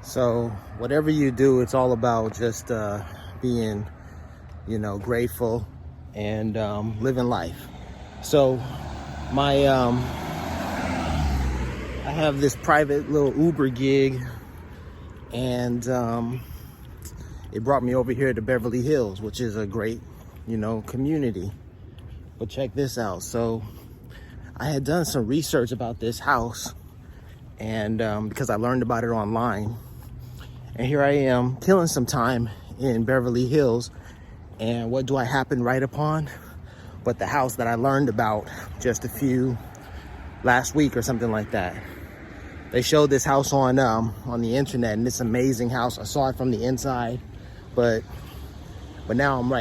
So whatever you do, it's all about just being, grateful and living life. So my I have this private little Uber gig, and it brought me over here to Beverly Hills, which is a great, community. But check this out. So I had done some research about this house, and because I learned about it online. And here I am killing some time in Beverly Hills. And what do I happen right upon? But the house that I learned about just last week or something like that. They showed this house on the internet, and it's an amazing house. I saw it from the inside, but now I'm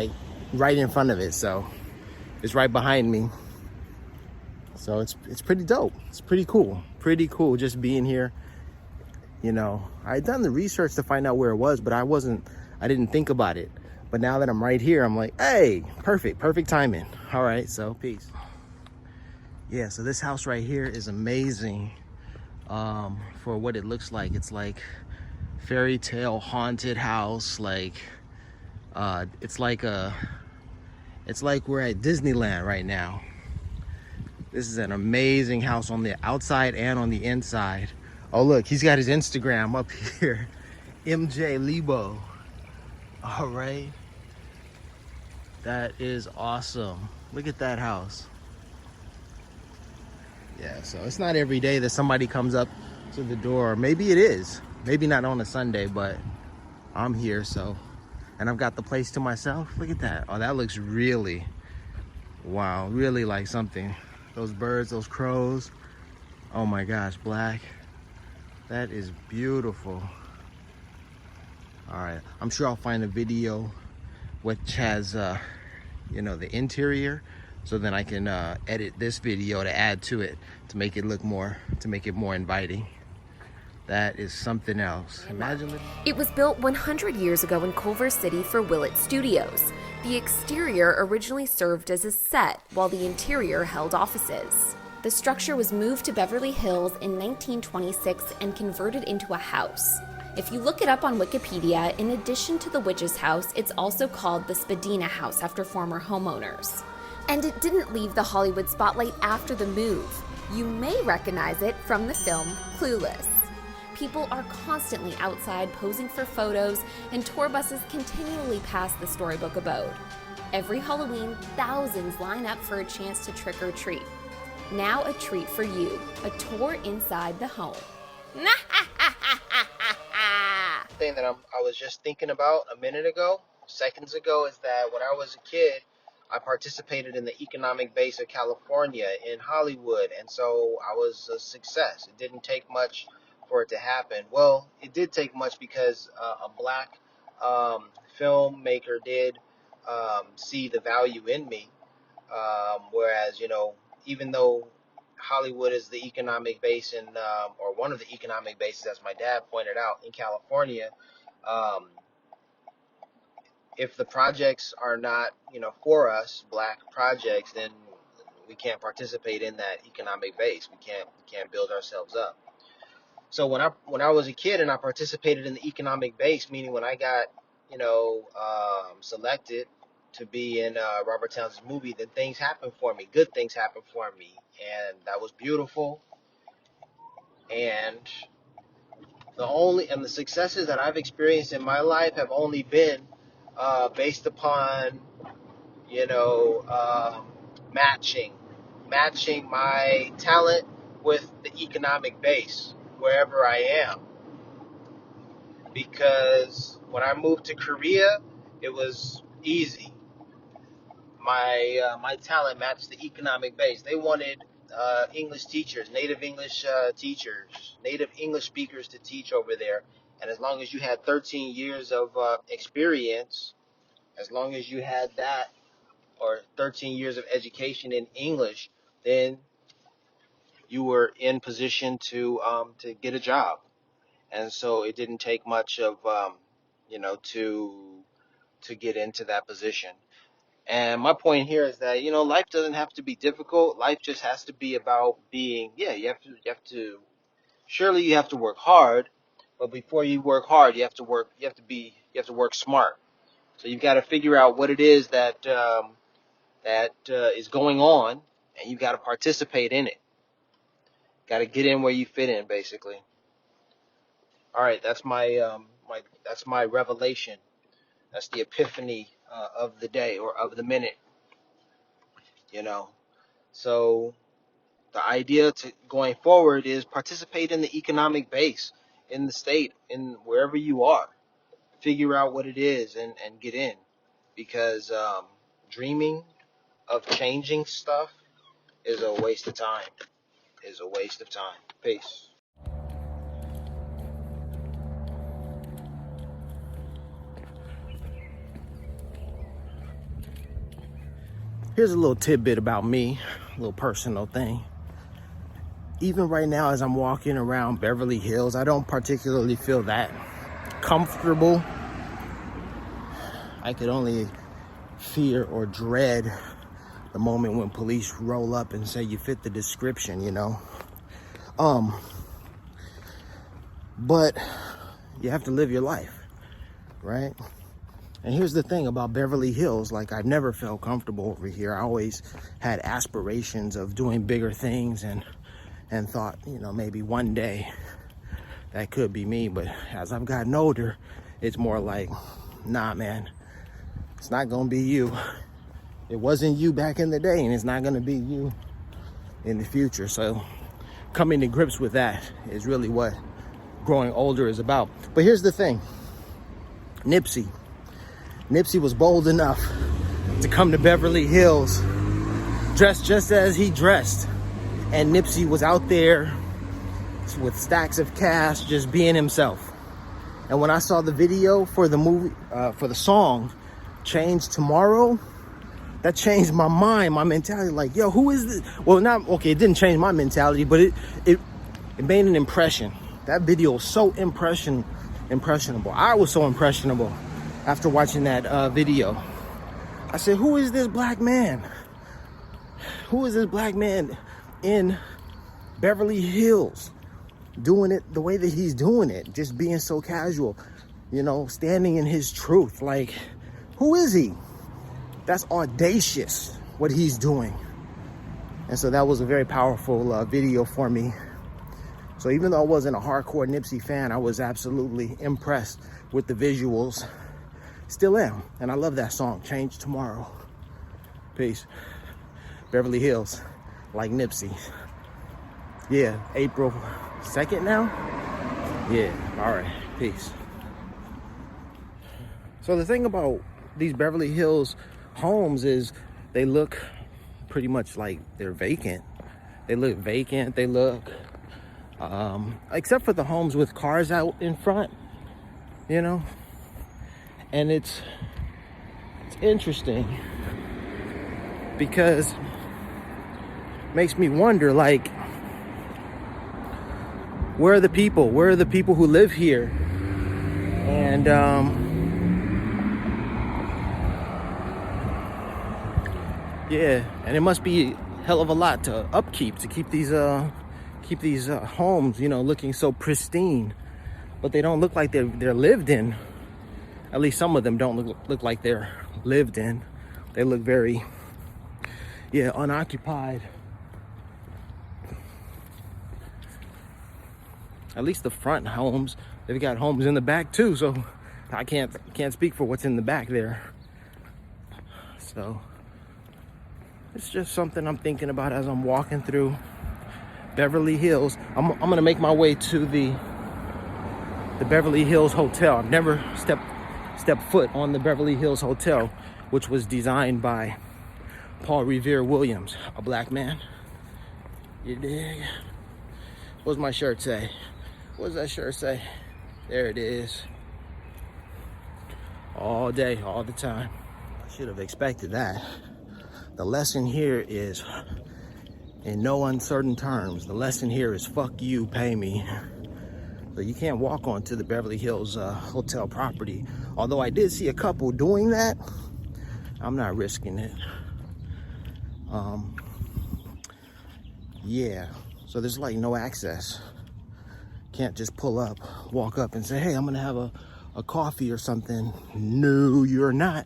right in front of it. So it's right behind me. So it's pretty dope. It's pretty cool just being here. I had done the research to find out where it was, but I didn't think about it. But now that I'm right here, I'm like, hey, perfect timing. All right, so peace. Yeah, so this house right here is amazing for what it looks like. It's like fairy tale haunted house. It's like we're at Disneyland right now. This is an amazing house on the outside and on the inside. Oh, look, he's got his Instagram up here. MJ Lebo. All right. That is awesome. Look at that house. Yeah, so it's not every day that somebody comes up to the door. Maybe it is. Maybe not on a Sunday, but I'm here, so. And I've got the place to myself. Look at that. Oh, that looks really, wow, really like something. Those birds, those crows. Oh my gosh, black. That is beautiful. All right, I'm sure I'll find a video which has, the interior, so then I can edit this video to add to it to make it more inviting. That is something else. Imagine it. It was built 100 years ago in Culver City for Willett Studios. The exterior originally served as a set, while the interior held offices. The structure was moved to Beverly Hills in 1926 and converted into a house. If you look it up on Wikipedia, in addition to the Witch's House, it's also called the Spadina House after former homeowners. And it didn't leave the Hollywood spotlight after the move. You may recognize it from the film Clueless. People are constantly outside posing for photos, and tour buses continually pass the storybook abode. Every Halloween, thousands line up for a chance to trick or treat. Now a treat for you, a tour inside the home. Thing that I was just thinking about seconds ago, is that when I was a kid, I participated in the economic base of California in Hollywood, and so I was a success. It didn't take much for it to happen. Well, it did take much because a black filmmaker did see the value in me, whereas, even though Hollywood is the economic base or one of the economic bases, as my dad pointed out, in California, if the projects are not, for us, black projects, then we can't participate in that economic base. We can't build ourselves up. So when I was a kid and I participated in the economic base, meaning when I got, selected to be in Robert Townsend's movie, then things happened for me. Good things happened for me, and that was beautiful. And the successes that I've experienced in my life have only been based upon, matching my talent with the economic base wherever I am. Because when I moved to Korea, it was easy. My talent matched the economic base. They wanted English teachers, native English teachers, native English speakers to teach over there. And as long as you had 13 years of experience, as long as you had that, or 13 years of education in English, then you were in position to get a job. And so it didn't take much of to get into that position. And my point here is that, life doesn't have to be difficult. Life just has to be about being, surely you have to work hard, But before you work hard, you have to work smart. So you've got to figure out what it is that is going on, and you've got to participate in it. Got to get in where you fit in, basically. All right, that's my revelation. That's the epiphany of the day or of the minute. You know. So the idea to going forward is participate in the economic base in the state, in wherever you are. Figure out what it is and get in, because dreaming of changing stuff is a waste of time. Is a waste of time. Peace. Here's a little tidbit about me, a little personal thing. Even right now, as I'm walking around Beverly Hills, I don't particularly feel that comfortable. I could only fear or dread the moment when police roll up and say you fit the description, you know. But you have to live your life, right? And here's the thing about Beverly Hills, like, I've never felt comfortable over here. I always had aspirations of doing bigger things and thought, you know, maybe one day that could be me. But as I've gotten older, it's more like, nah, man, it's not gonna be you. It wasn't you back in the day, and it's not gonna be you in the future. So coming to grips with that is really what growing older is about. But here's the thing. Nipsey was bold enough to come to Beverly Hills dressed just as he dressed. And Nipsey was out there with stacks of cash, just being himself. And when I saw the video for the movie, for the song Change Tomorrow, that changed my mind, my mentality. Like, yo, who is this? Well, not, okay, it didn't change my mentality, but it made an impression. That video was so impressionable. I was so impressionable after watching that video. I said, who is this black man? Who is this black man in Beverly Hills doing it the way that he's doing it? Just being so casual, you know, standing in his truth. Like, who is he? That's audacious, what he's doing. And so that was a very powerful video for me. So even though I wasn't a hardcore Nipsey fan, I was absolutely impressed with the visuals. Still am. And I love that song, Change Tomorrow. Peace. Beverly Hills, like Nipsey. Yeah, April 2nd now? Yeah, all right, peace. So the thing about these Beverly Hills homes is they look pretty much like they're vacant. They look vacant, they look, except for the homes with cars out in front, you know? And it's interesting because it makes me wonder, like, where are the people? Where are the people who live here? And yeah, and it must be a hell of a lot to upkeep, to keep these homes, you know, looking so pristine. But they don't look like they're lived in. At least some of them don't look like they're lived in. They look very, yeah, unoccupied. At least the front homes, they've got homes in the back too, so I can't speak for what's in the back there. So it's just something I'm thinking about as I'm walking through Beverly Hills. I'm gonna make my way to the Beverly Hills Hotel. I've never stepped foot on the Beverly Hills Hotel, which was designed by Paul Revere Williams, a black man. You dig? What does my shirt say? What does that shirt say? There it is. All day, all the time. I should have expected that. The lesson here is, in no uncertain terms, the lesson here is fuck you, pay me. So you can't walk onto the Beverly Hills hotel property. Although I did see a couple doing that, I'm not risking it. Yeah, so there's like no access. can't just pull up, walk up and say, hey, I'm gonna have a coffee or something. No, you're not.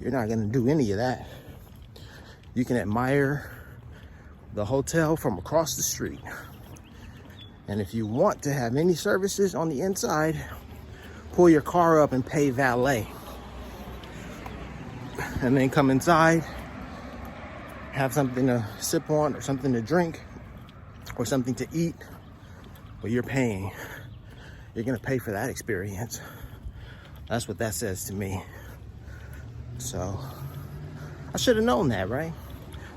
You're not gonna do any of that. You can admire the hotel from across the street. And if you want to have any services on the inside, pull your car up and pay valet. And then come inside, have something to sip on or something to drink or something to eat, but you're paying. You're gonna pay for that experience. That's what that says to me. So, I should have known that, right?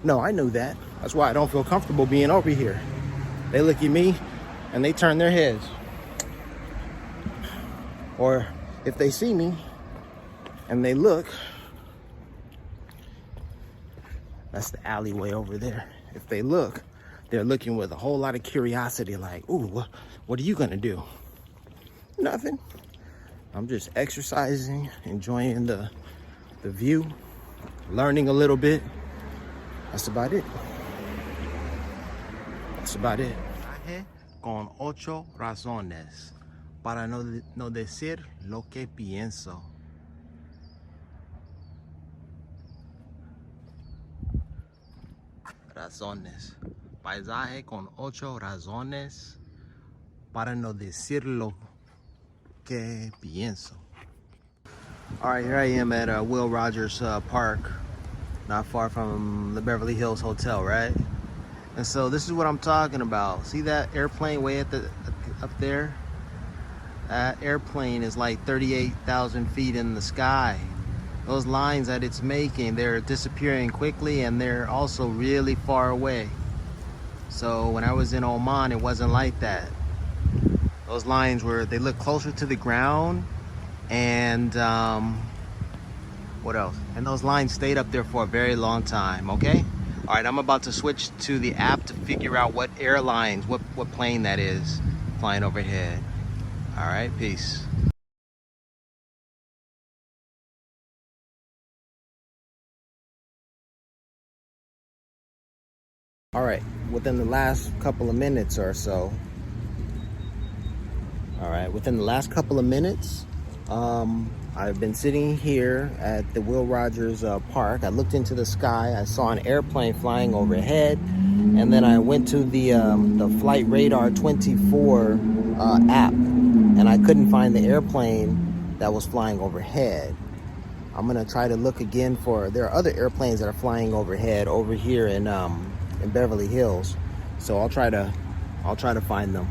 No, I knew that. That's why I don't feel comfortable being over here. They look at me and they turn their heads. Or if they see me and they look, that's the alleyway over there. If they look, they're looking with a whole lot of curiosity, like, ooh, what are you gonna do? Nothing. I'm just exercising, enjoying the view, learning a little bit. That's about it. That's about it. Con 8 razones para no decir lo que pienso. Razones. Paisaje con 8 razones para no decir lo que pienso. All right, here I am at Will Rogers Park, not far from the Beverly Hills Hotel, right? And so this is what I'm talking about. See that airplane way up there? That airplane is like 38,000 feet in the sky. Those lines that it's making, they're disappearing quickly and they're also really far away. So when I was in Oman, it wasn't like that. Those lines they look closer to the ground, and what else? And those lines stayed up there for a very long time, okay? All right, I'm about to switch to the app to figure out what airlines, what plane that is flying overhead. All right, peace. All right, within the last couple of minutes or so, I've been sitting here at the Will Rogers Park. I looked into the sky. I saw an airplane flying overhead, and then I went to the Flight Radar 24 app, and I couldn't find the airplane that was flying overhead. I'm gonna try to look again there are other airplanes that are flying overhead over here in Beverly Hills, so I'll try to find them,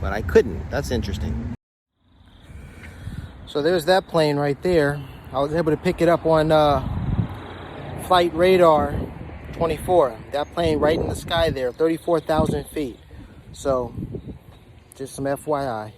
but I couldn't. That's interesting. So there's that plane right there. I was able to pick it up on Flight Radar 24. That plane right in the sky there, 34,000 feet. So just some FYI.